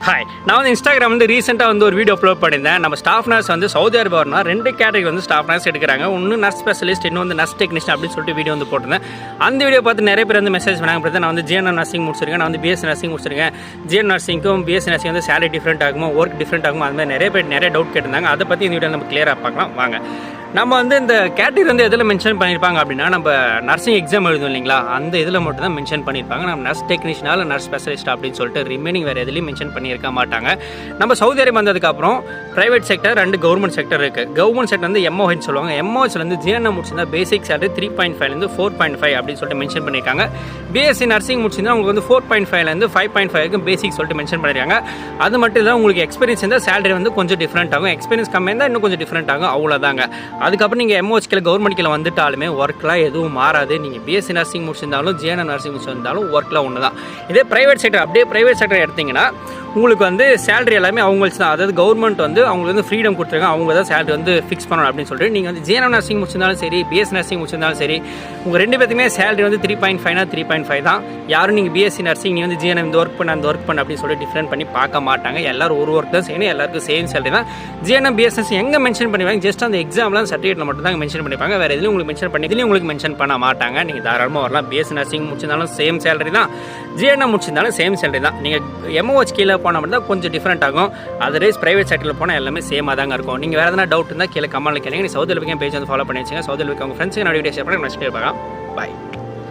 Hi, நான் வந்து Instagram வந்து ரீசெண்டாக வந்து ஒரு வீடியோ அப்லோட் பண்ணியிருந்தேன். நம்ம ஸ்டாஃப் நர்ஸ் வந்து சவுதி அரேபியா வரணும் 2 கேட்டகரி வந்து ஸ்டாஃப் நர்ஸ் எடுக்கிறாங்க. ஒன்று நர்ஸ் ஸ்பெஷலிஸ்ட், இன்னும் வந்து நர்ஸ் டெக்னீஷியன் அப்படின்னு சொல்லிட்டு வீடியோ வந்து போட்டிருந்தேன். அந்த வீடியோ பார்த்து நிறைய பேர் வந்து மெசேஜ் பண்ணாங்க. நான் வந்து ஜிஎன்எம் நர்சிங் முடிச்சிருக்கேன், நான் வந்து பிஎஸ்சி நர்சிங் முடிச்சிருக்கேன். ஜிஎன் நர்சிங்க்கும் பிஎஸ்சி நர்சிங் வந்து சேலரி டிஃப்ரெண்ட் ஆகுமோ, ஒர்க் டிஃப்ரெண்ட் ஆகுமோ, அது மாதிரி நிறைய பேர் நிறைய டவுட் கேட்டிருந்தாங்க. அதை பற்றி இந்த வீடியோ நம்ம கிளியராக பார்க்கலாம் வாங்க. நம்ம வந்து இந்த கேட்டகரி வந்து எதில் மென்ஷன் பண்ணியிருப்பாங்க அப்படின்னா, நம்ம நர்சிங் எக்ஸாம் எழுதும் இல்லைங்களா, அந்த இதில் மட்டும் தான் மென்ஷன் பண்ணியிருப்பாங்க. நம்ம நர்ஸ் டெக்னீஷியனால் நர்ஸ் ஸ்பெஷலிஸ்ட் அப்படின்னு சொல்லிட்டு ரிமைனிங் வேறு எதுலையும் மென்ஷன் பண்ணியிருக்க மாட்டாங்க. நம்ம சவுதி அரேபியா வந்ததுக்கப்புறம் private sector and government sector இருக்குது. கவர்மெண்ட் செக்டர் வந்து எம்ஓஹெச் சொல்லுவாங்க. எம்ஓஹெச் வந்து ஜிஎன்எம் முடிச்சிருந்தா பேசிக் சேலரி 3.5 4.5 அப்படின்னு சொல்லிட்டு மென்ஷன் பண்ணியிருக்காங்க. பிஎஸ்சி நர்சிங் முடிச்சிருந்தா உங்களுக்கு வந்து 4.5 5.5 வரைக்கும் பேசிக் சொல்லிட்டு மென்ஷன் பண்ணியிருக்காங்க. அது மட்டும் இல்லை, உங்களுக்கு எக்ஸ்பீரியன்ஸ் இருந்தால் சேலரி வந்து கொஞ்சம் டிஃப்ரெண்ட் ஆகும். எக்ஸ்பீரியன்ஸ் கம்மியாக இருந்தால் இன்னும் கொஞ்சம் டிஃப்ரெண்ட் ஆகும், அவ்வளோதாங்க. அதுக்கப்புறம் நீங்கள் எம்ஓஹெச் கீழே கவர்மெண்ட் கீழே வந்துட்டாலுமே ஒர்க்லாம் எதுவும் மாறாது. நீங்கள் பிஎஸ்சி நர்சிங் முடிச்சிருந்தாலும் ஜிஎன்எம் நர்சிங் முடிச்சிருந்தாலும் ஒர்க்லாம் ஒன்று தான். இதே ப்ரைவேட் செக்டர், அப்படியே ப்ரைவேட் செக்டர் எடுத்திங்கன்னா உங்களுக்கு வந்து சேலரி எல்லாமே அவங்களுக்கு தான். அதாவது கவர்மெண்ட் வந்து அவங்களுக்கு வந்து ஃப்ரீடம் கொடுத்துருக்காங்க, அவங்க தான் சேலரி வந்து ஃபிக்ஸ் பண்ணணும் அப்படின்னு சொல்லிட்டு. நீங்கள் வந்து ஜிஎன்எம் நர்சிங் முடிச்சிருந்தாலும் சரி, பிஎஸ்சி நர்சிங் முடிச்சிருந்தாலும் சரி, உங்கள் 2 பேருக்குமே சேலரி வந்து 3.5 3.5 தான். யாரும் நீங்கள் பிஎஸ்சி நர்சிங் நீ வந்து ஜிஎன்எம் இந்த ஒர்க் பண்ண அந்த ஒர்க் பண்ண அப்படின்னு சொல்லிட்டு டிஃப்ரெண்ட் பண்ணி பார்க்க மாட்டாங்க. எல்லாரும் ஒரு ஒர்க் தான் செய்யணும், எல்லாருக்கும் சேம் சேலரி தான். ஜிஎன்எம் பிஎஸ்சி எங்கே மென்ஷன் பண்ணிப்பாங்க, ஜஸ்ட் அந்த எக்ஸாம்லாம் சர்டிஃபிகேட்டில் மட்டும் தான் மென்ஷன் பண்ணிப்பாங்க. வேறு எதுலையும் உங்களுக்கு மென்ஷன் பண்ணி இதுலேயும் உங்களுக்கு மென்ஷன் பண்ண மாட்டாங்க. நீங்கள் தாராளமாக வரலாம். பிஎஸ்சி நர்சிங் முடிச்சிருந்தாலும் சேம் சேலரி தான், ஜிஎன்எம் முடிச்சிருந்தாலும் சேம் சேலரி தான். நீங்கள் எம்ஓஹெச் கீழே போனால் மட்டும் தான் கொஞ்சம் டிஃப்ரெண்ட் ஆகும். அதர்வைஸ் ப்ரைவேட் செக்டரில் போனால் எல்லாமே சேமாக தாங்க இருக்கும். நீங்கள் வேறு எதனா டவுட் இருந்தால் கீழே கமெண்ட்டில் கேளுங்க. நீங்கள் சவுதி அரேபியா பேஜ் வந்து ஃபாலோ பண்ணி வச்சுங்க. சவுதி அரேபியா உங்கள் ஃப்ரெண்ட்ஸுக்கு நான் வீடியோ ஷேர் பண்ணி நெக்ஸ்ட் பார்க்கலாம். பாய்.